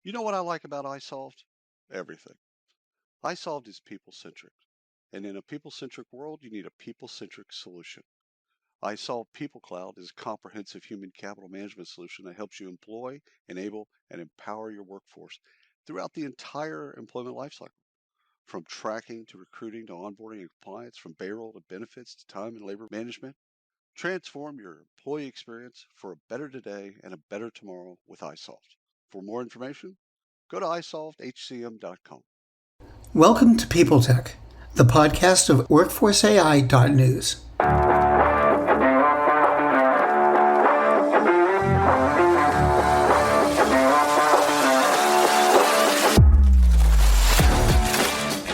You know what I like about iSolved? Everything. iSolved is people-centric. And in a people-centric world, you need a people-centric solution. iSolved People Cloud is a comprehensive human capital management solution that helps you employ, enable, and empower your workforce throughout the entire employment lifecycle. From tracking to recruiting to onboarding and compliance, from payroll to benefits to time and labor management, transform your employee experience for a better today and a better tomorrow with iSolved. For more information, go to isolvedhcm.com. Welcome to PeopleTech, the podcast of WorkforceAI.news.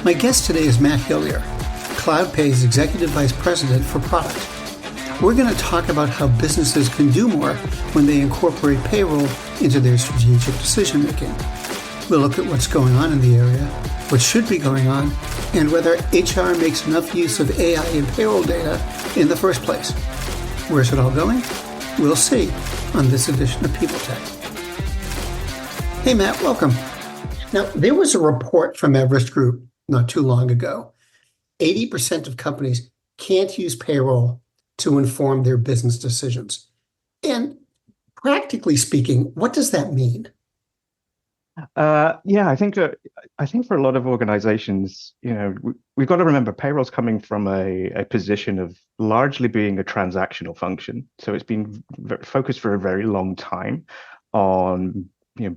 My guest today is Matt Hillier, Cloudpay's Executive Vice President for Product. We're going to talk about how businesses can do more when they incorporate payroll into their strategic decision-making. We'll look at what's going on in the area, what should be going on, and whether HR makes enough use of AI and payroll data in the first place. Where's it all going? We'll see on this edition of PeopleTech. Hey, Matt, welcome. Now, there was a report from Everest Group not too long ago. 80% of companies can't use payroll to inform their business decisions. And practically speaking, what does that mean? I think for a lot of organizations, we've got to remember payroll's coming from a position of largely being a transactional function. So it's been focused for a very long time on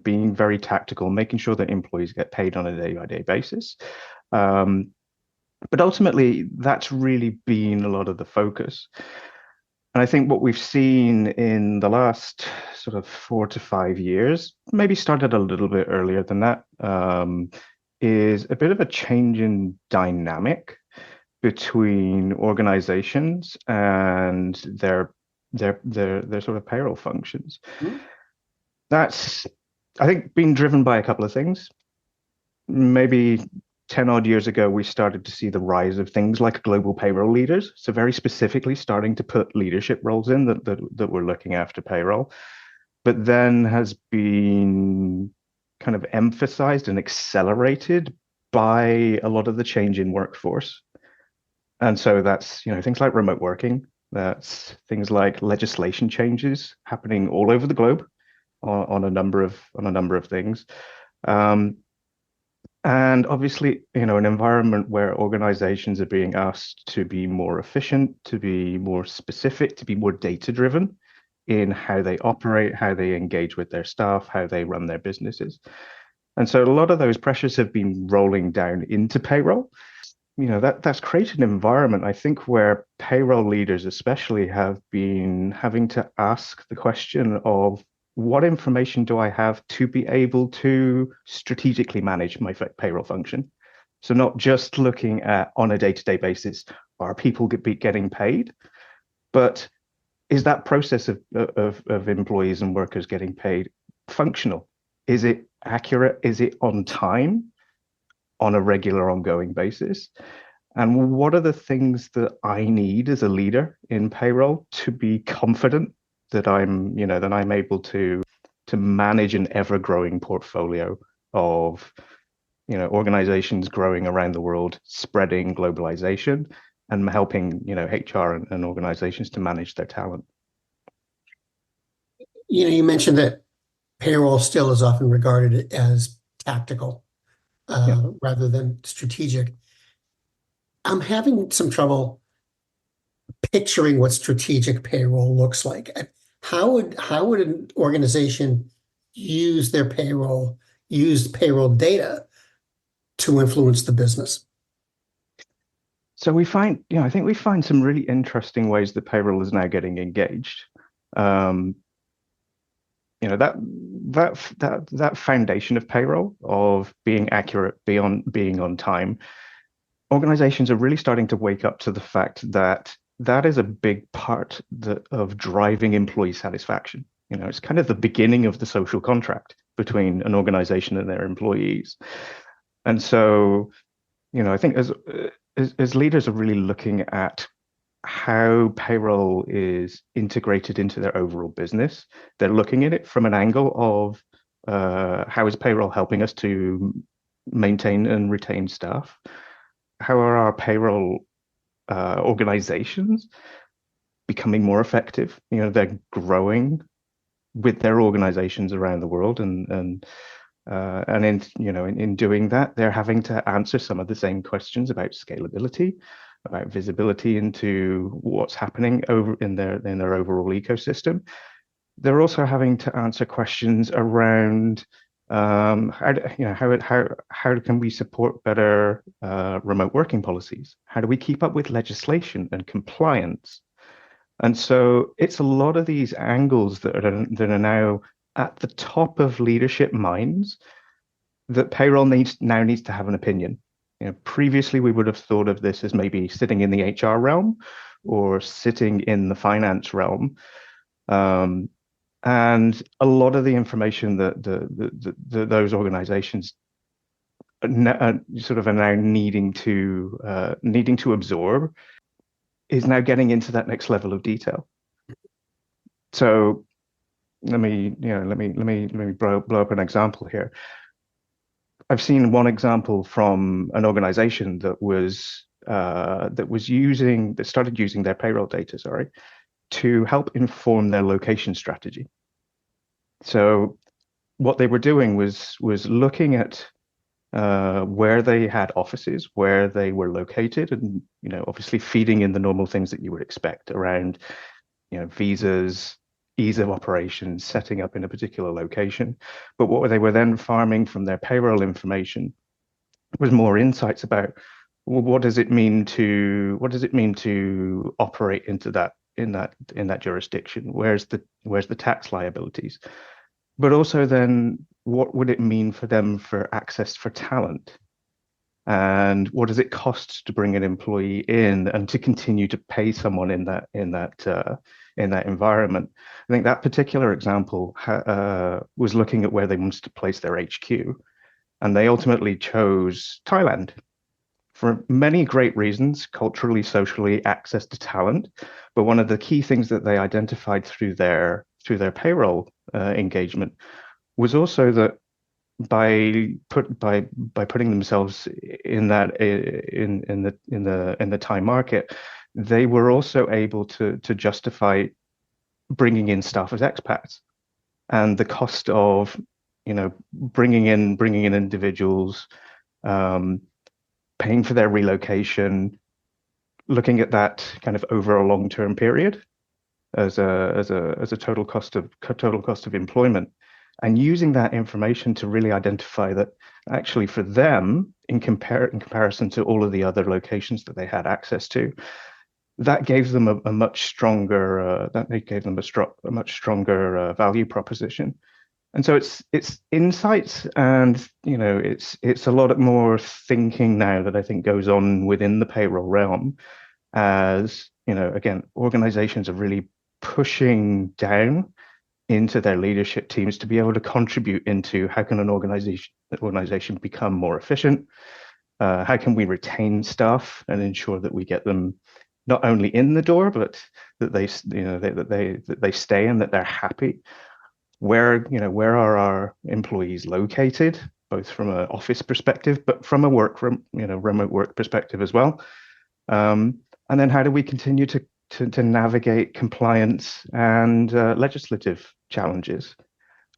being very tactical, making sure that employees get paid on a day-by-day basis. But ultimately, that's really been a lot of the focus. And I think what we've seen in the last sort of 4 to 5 years, maybe started a little bit earlier than that, is a bit of a change in dynamic between organizations and their sort of payroll functions. Mm-hmm. That's, I think, been driven by a couple of things. Maybe 10 odd years ago, we started to see the rise of things like global payroll leaders. So very specifically starting to put leadership roles in that were looking after payroll, but then has been kind of emphasized and accelerated by a lot of the change in workforce. And so that's, things like remote working, that's things like legislation changes happening all over the globe on a number of things. And obviously, an environment where organizations are being asked to be more efficient, to be more specific, to be more data-driven in how they operate, how they engage with their staff, how they run their businesses. And so a lot of those pressures have been rolling down into payroll. That's created an environment, I think, where payroll leaders especially have been having to ask the question of, what information do I have to be able to strategically manage my payroll function? So not just looking at on a day-to-day basis, are people getting paid, but is that process of employees and workers getting paid functional? Is it accurate? Is it on time on a regular ongoing basis? And what are the things that I need as a leader in payroll to be confident that I'm able to manage an ever-growing portfolio of, organizations growing around the world, spreading globalization, and helping, HR and organizations to manage their talent. You mentioned that payroll still is often regarded as tactical rather than strategic. I'm having some trouble picturing what strategic payroll looks like. How would an organization use payroll data to influence the business? So we find, I think we find some really interesting ways that payroll is now getting engaged. That foundation of payroll, of being accurate, being on time, organizations are really starting to wake up to the fact that that is a big part of driving employee satisfaction. It's kind of the beginning of the social contract between an organization and their employees. And so, I think as leaders are really looking at how payroll is integrated into their overall business, they're looking at it from an angle How is payroll helping us to maintain and retain staff? How are our payroll organizations becoming more effective? They're growing with their organizations around the world, and in doing that, they're having to answer some of the same questions about scalability, about visibility into what's happening over in their overall ecosystem. They're also having to answer questions around how can we support better remote working policies? How do we keep up with legislation and compliance? And so it's a lot of these angles that are now at the top of leadership minds that payroll needs to have an opinion. Previously we would have thought of this as maybe sitting in the HR realm or sitting in the finance realm. And a lot of the information that those organizations are now needing to absorb is now getting into that next level of detail. So let me blow up an example here. I've seen one example from an organization that started using their payroll data, to help inform their location strategy. So what they were doing was looking at where they had offices, where they were located, and obviously feeding in the normal things that you would expect around visas, ease of operations, setting up in a particular location. But what they were then farming from their payroll information was more insights about, well, what does it mean to operate into that in that jurisdiction? Where's the tax liabilities? But also then, what would it mean for them for access for talent? And what does it cost to bring an employee in and to continue to pay someone in that environment? I think that particular example was looking at where they wanted to place their HQ, and they ultimately chose Thailand for many great reasons: culturally, socially, access to talent. But one of the key things that they identified through their payroll engagement was also that by putting themselves in the Thai market, they were also able to justify bringing in staff as expats, and the cost of bringing in individuals, paying for their relocation, looking at that kind of over a long-term period as a total cost of employment, and using that information to really identify that actually for them, in comparison to all of the other locations that they had access to, that gave them a much stronger value proposition. And so it's insights, and it's a lot more thinking now that I think goes on within the payroll realm, as again, organizations are really pushing down into their leadership teams to be able to contribute into how can an organization become more efficient, how can we retain staff and ensure that we get them not only in the door, but that they stay and that they're happy. Where are our employees located, both from an office perspective, but from a remote work perspective as well. And then how do we continue to navigate compliance and legislative challenges?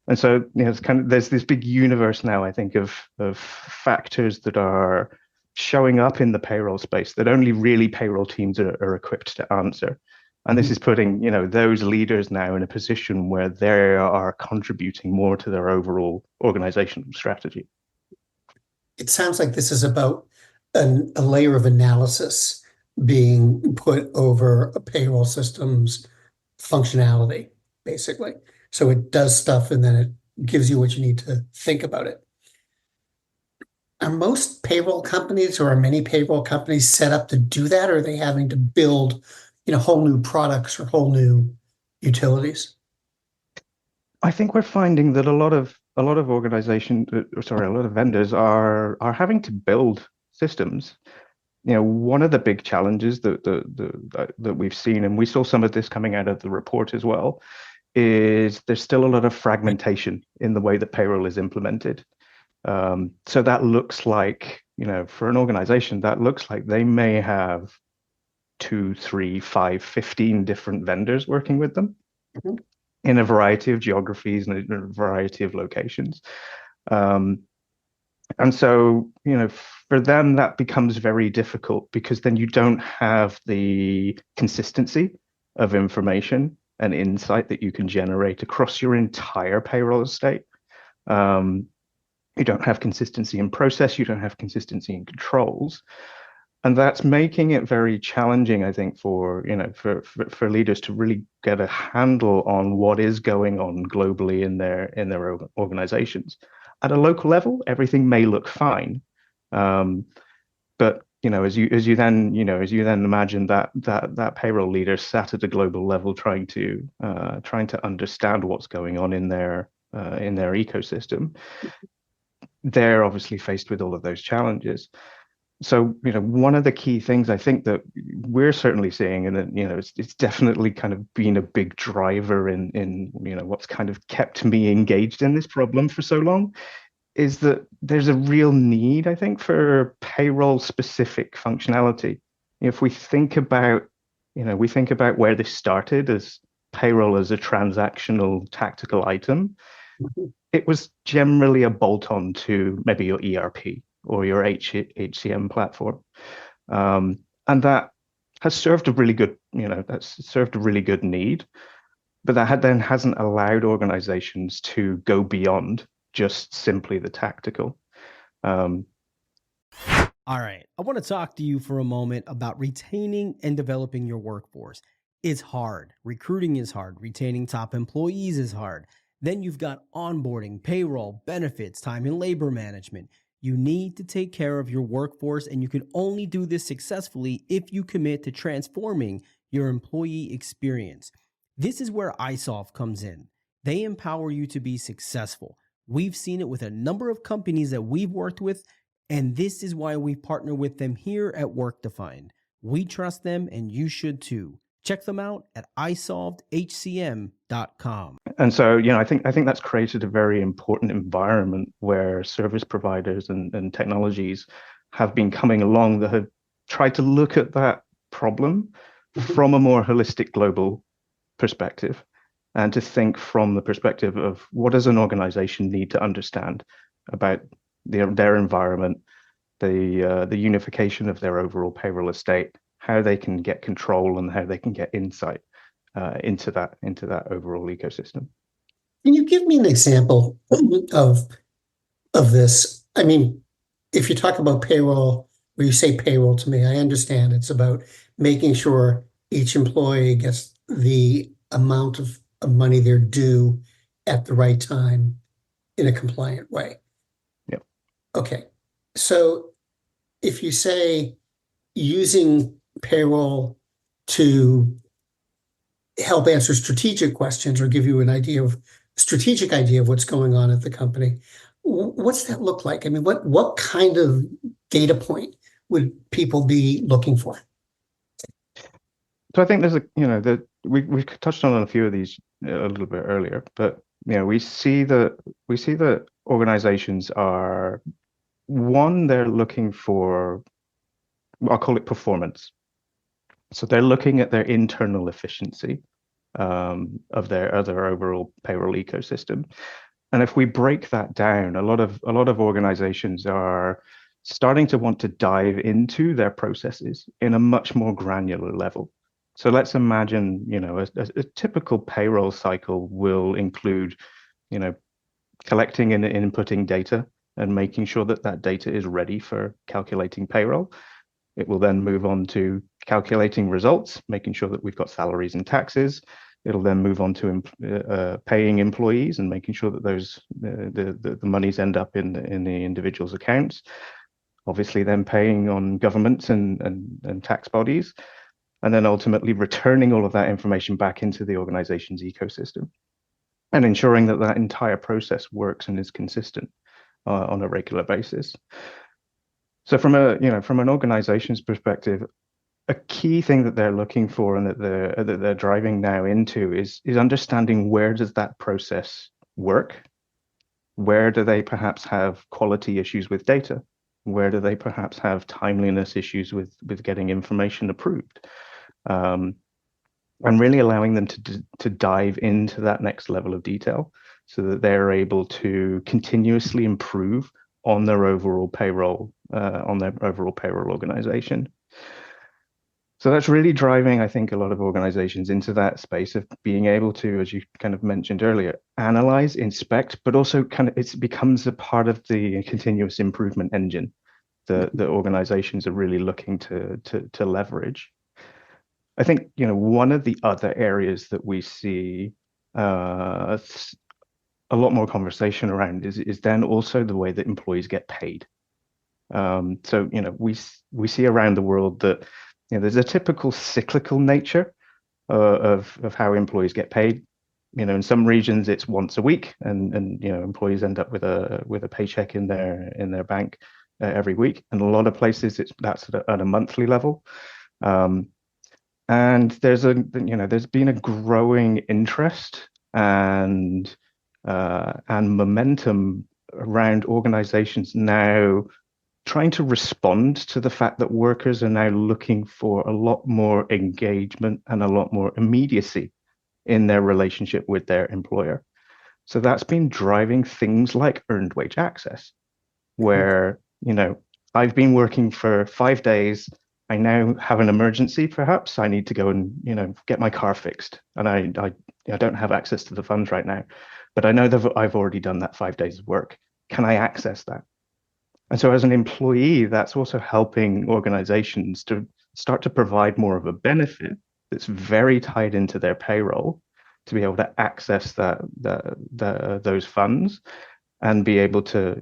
And so there's this big universe now, I think, of factors that are showing up in the payroll space that only really payroll teams are equipped to answer. And this is putting those leaders now in a position where they are contributing more to their overall organizational strategy. It sounds like this is about a layer of analysis being put over a payroll system's functionality, basically. So it does stuff and then it gives you what you need to think about it. Are most payroll companies, or are many payroll companies set up to do that? Or are they having to build whole new products or whole new utilities? I think we're finding that a lot of organizations, a lot of vendors are having to build systems. One of the big challenges that we've seen, and we saw some of this coming out of the report as well, is there's still a lot of fragmentation in the way that payroll is implemented. So that looks like, for an organization, that looks like they may have 2, 3, 5, 15 different vendors working with them in a variety of geographies and a variety of locations. And so, for them, that becomes very difficult because then you don't have the consistency of information and insight that you can generate across your entire payroll estate. You don't have consistency in process, you don't have consistency in controls. And that's making it very challenging, I think, for leaders to really get a handle on what is going on globally in their organizations. At a local level, everything may look fine, but as you then imagine that payroll leader sat at a global level trying to understand what's going on in their ecosystem, they're obviously faced with all of those challenges. So, one of the key things I think that we're certainly seeing, and that, it's definitely kind of been a big driver in what's kind of kept me engaged in this problem for so long, is that there's a real need, I think, for payroll specific functionality. If we think about, where this started as payroll as a transactional tactical item, it was generally a bolt-on to maybe your ERP or your HCM platform. And that has served a really good, need, but that then hasn't allowed organizations to go beyond just simply the tactical. All right, I want to talk to you for a moment about retaining and developing your workforce. It's hard. Recruiting is hard. Retaining top employees is hard. Then you've got onboarding, payroll, benefits, time and labor management. You need to take care of your workforce, and you can only do this successfully if you commit to transforming your employee experience. This is where iSolve comes in. They empower you to be successful. We've seen it with a number of companies that we've worked with, and this is why we partner with them here at WorkDefined. We trust them, and you should too. Check them out at isolvedhcm.com. And so, I think that's created a very important environment where service providers and technologies have been coming along that have tried to look at that problem from a more holistic global perspective, and to think from the perspective of what does an organization need to understand about their environment, the unification of their overall payroll estate, how they can get control and how they can get insight into that overall ecosystem. Can you give me an example of this? I mean, if you talk about payroll, or you say payroll to me, I understand it's about making sure each employee gets the amount of money they're due at the right time in a compliant way. Yep. Okay. So if you say using payroll to help answer strategic questions or give you an strategic idea of what's going on at the company, what's that look like? I mean, what kind of data point would people be looking for? So I think there's we touched on a few of these a little bit earlier, but we see that organizations are, one, they're looking for, I'll call it performance. So they're looking at their internal efficiency of their overall payroll ecosystem. And if we break that down, a lot of organizations are starting to want to dive into their processes in a much more granular level. So let's imagine, a typical payroll cycle will include, collecting and inputting data and making sure that data is ready for calculating payroll. It will then move on to calculating results, making sure that we've got salaries and taxes. It'll then move on to paying employees and making sure that those the monies end up in the individual's accounts. Obviously, then paying on governments and tax bodies, and then ultimately returning all of that information back into the organization's ecosystem, and ensuring that entire process works and is consistent on a regular basis. So from an organization's perspective, a key thing that they're looking for and that they're driving now into is understanding where does that process work? Where do they perhaps have quality issues with data? Where do they perhaps have timeliness issues with getting information approved? And really allowing them to dive into that next level of detail so that they're able to continuously improve on their overall payroll organization. So that's really driving, I think, a lot of organizations into that space of being able to, as you kind of mentioned earlier, analyze, inspect, but also kind of it becomes a part of the continuous improvement engine that the organizations are really looking to leverage. I think, one of the other areas that we see a lot more conversation around is then also the way that employees get paid. So, we see around the world that there's a typical cyclical nature of how employees get paid. In some regions it's once a week, and employees end up with a paycheck in their bank every week. And a lot of places that's at a monthly level. And there's been a growing interest and momentum around organizations now trying to respond to the fact that workers are now looking for a lot more engagement and a lot more immediacy in their relationship with their employer. So that's been driving things like earned wage access, where, I've been working for 5 days. I now have an emergency, perhaps. I need to go and, get my car fixed. And I don't have access to the funds right now, but I know that I've already done that 5 days of work. Can I access that? And so as an employee, that's also helping organizations to start to provide more of a benefit that's very tied into their payroll to be able to access those funds and be able to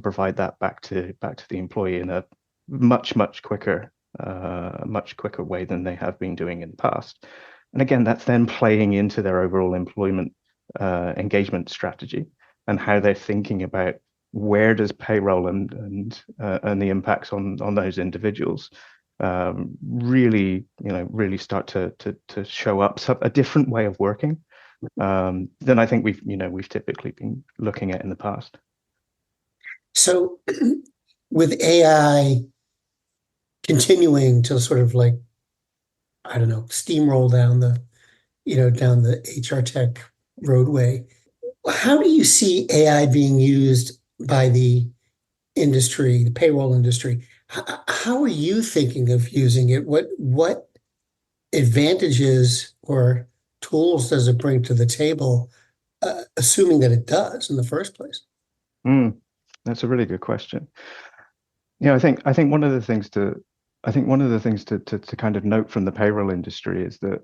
provide that back to the employee in a much quicker way than they have been doing in the past. And again, that's then playing into their overall employment engagement strategy and how they're thinking about where does payroll and the impacts on those individuals really start to show up a different way of working than I think we've typically been looking at in the past. So with AI continuing to sort of steamroll down the HR tech roadway, how do you see AI being used by the industry, the payroll industry? How are you thinking of using it? What advantages or tools does it bring to the table, assuming that it does in the first place? That's a really good question. I think one of the things to kind of note from the payroll industry is that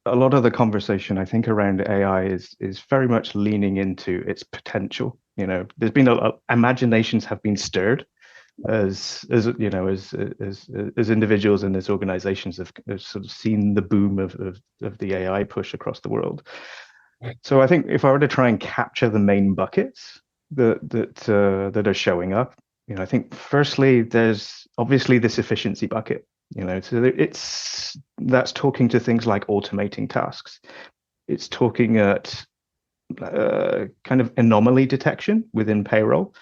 a lot of the conversation, I think, around AI is very much leaning into its potential. There's been imaginations have been stirred as individuals and as organizations have sort of seen the boom of the AI push across the world. So I think if I were to try and capture the main buckets that are showing up, I think firstly there's obviously this efficiency bucket. So that's talking to things like automating tasks. It's talking at kind of anomaly detection within payroll.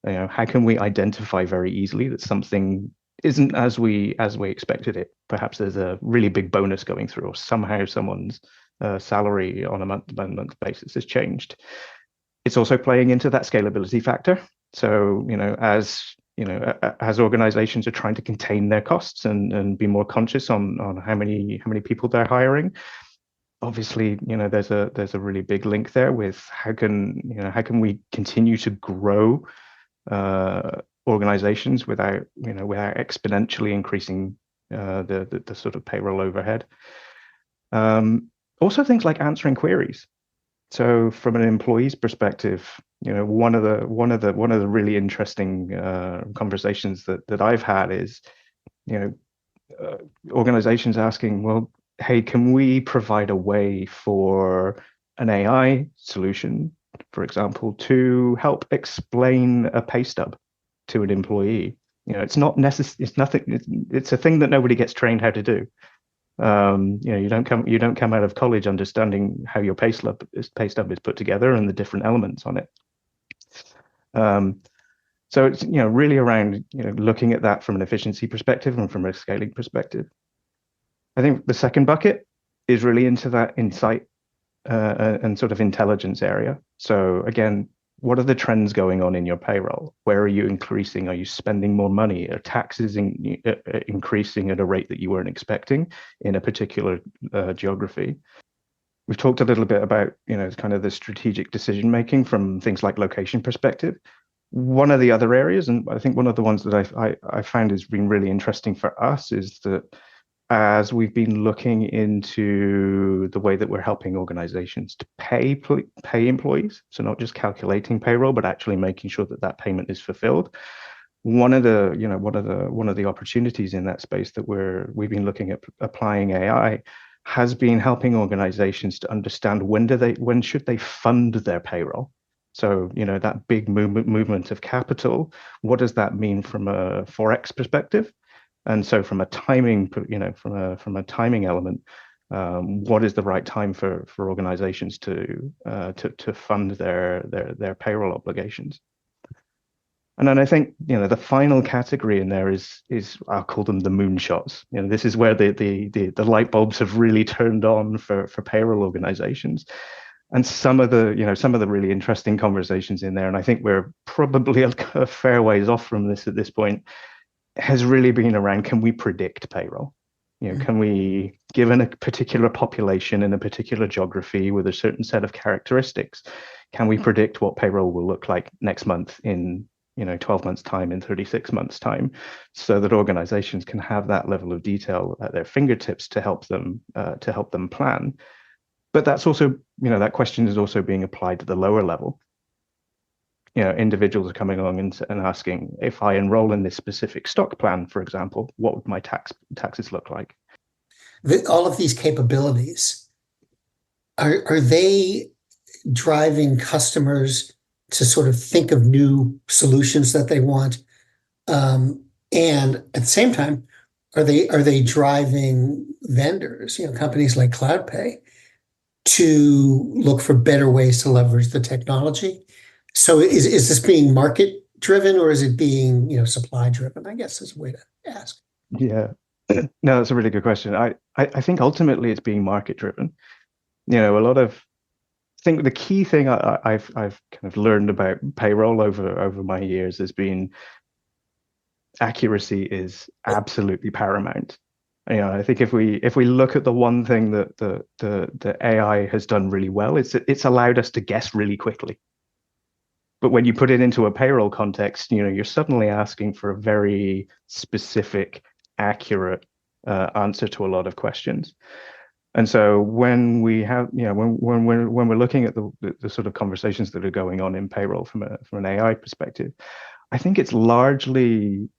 How can we identify very easily that something isn't as we expected it? Perhaps there's a really big bonus going through, or somehow someone's salary on a month-to-month basis has changed. It's also playing into that scalability factor. So as organizations are trying to contain their costs and be more conscious on how many people they're hiring, obviously there's a really big link there with how can we continue to grow organizations without exponentially increasing the sort of payroll overhead. Also things like answering queries. So from an employee's perspective, one of the really interesting conversations that I've had is, organizations asking, well, hey, can we provide a way for an AI solution, for example, to help explain a pay stub to an employee It's not necessary. It's nothing. It's a thing that nobody gets trained how to do. You don't come out of college understanding how your pay stub is put together and the different elements on it. So it's really around looking at that from an efficiency perspective and from a scaling perspective. I think the second bucket is really into that insight and sort of intelligence area. So again, what are the trends going on in your payroll? Where are you increasing? Are you spending more money? Are taxes increasing at a rate that you weren't expecting in a particular geography? We've talked a little bit about kind of the strategic decision making from things like location perspective. One of the other areas, and I think one of the ones that I found has been really interesting for us, is that as we've been looking into the way that we're helping organizations to pay employees, so not just calculating payroll, but actually making sure that that payment is fulfilled. One of the opportunities in that space that we've been looking at applying AI has been helping organizations to understand when should they fund their payroll. So that big movement of capital, what does that mean from a Forex perspective? And so from a timing, from a timing element, what is the right time for organizations to fund their payroll obligations? And then I think the final category in there is I'll call them the moonshots. This is where the light bulbs have really turned on for payroll organizations. And some of the really interesting conversations in there, and I think we're probably a fair ways off from this at this point, has really been around, can we predict payroll? Can we, given a particular population in a particular geography with a certain set of characteristics, can we predict what payroll will look like next month in 12 months time, in 36 months time, so that organizations can have that level of detail at their fingertips to help them plan. But that's also, that question is also being applied to the lower level. Individuals are coming along and asking, if I enroll in this specific stock plan, for example, what would my taxes look like? All of these capabilities, are they driving customers to sort of think of new solutions that they want? And at the same time, are they driving vendors, companies like Cloudpay, to look for better ways to leverage the technology? So is this being market driven, or is it being supply driven? I guess is a way to ask. Yeah, no, that's a really good question. I think ultimately it's being market driven. I think the key thing I've kind of learned about payroll over my years has been accuracy is absolutely paramount. I think if we look at the one thing that the AI has done really well, it's allowed us to guess really quickly. But when you put it into a payroll context, you're suddenly asking for a very specific, accurate answer to a lot of questions. And so when we have, when we're looking at the sort of conversations that are going on in payroll from an AI perspective, I think it's largely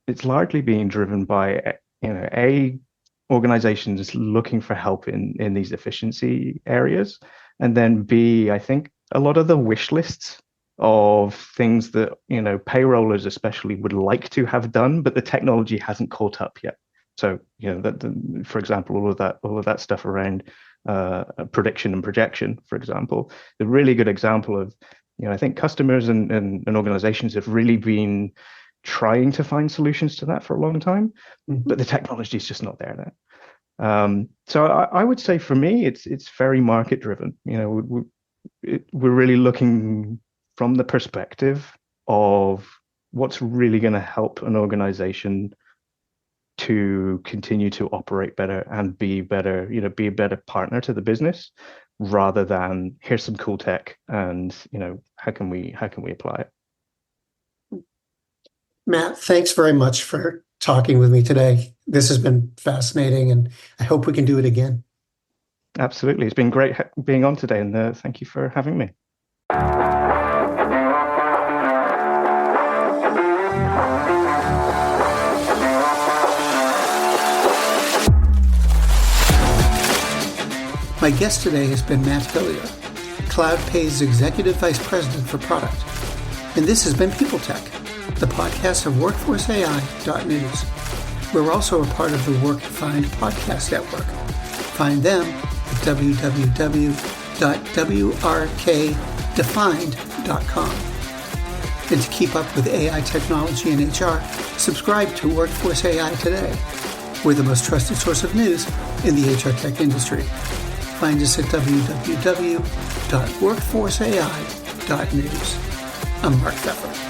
being driven by organizations looking for help in these efficiency areas, and then B, I think a lot of the wish lists of things that payrollers especially would like to have done, but the technology hasn't caught up yet. So for example, all of that stuff around prediction and projection, for example, the really good example of I think customers and organizations have really been trying to find solutions to that for a long time, but the technology is just not there now. So I would say for me, it's very market driven. We're really looking from the perspective of what's really going to help an organization to continue to operate better and be better, be a better partner to the business, rather than here's some cool tech and how can we apply it. Matt, thanks very much for talking with me today. This has been fascinating, and I hope we can do it again. Absolutely. It's been great being on today, and thank you for having me. My guest today has been Matt Hillier, Cloudpay's Executive Vice President for Product. And this has been PeopleTech, the podcast of WorkforceAI.news. We're also a part of the WorkDefined Podcast Network. Find them at www.wrkdefined.com. And to keep up with AI technology and HR, subscribe to Workforce AI today. We're the most trusted source of news in the HR tech industry. Find us at www.workforceai.news. I'm Mark Pfeffer.